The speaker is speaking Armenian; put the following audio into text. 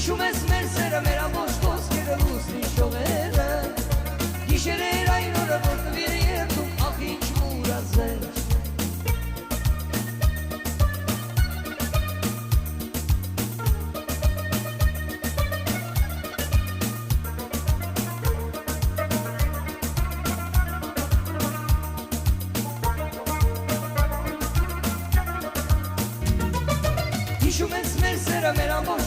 Հիշում ես մեր սերը, մեր ամբողջ խոսքերը, լուսնի շողերը, գիշերեր այն օրը, որ տվիր երդում, ախ ինչ մուրազեր։ Հիշում ես մեր սերը, մեր ամբողջ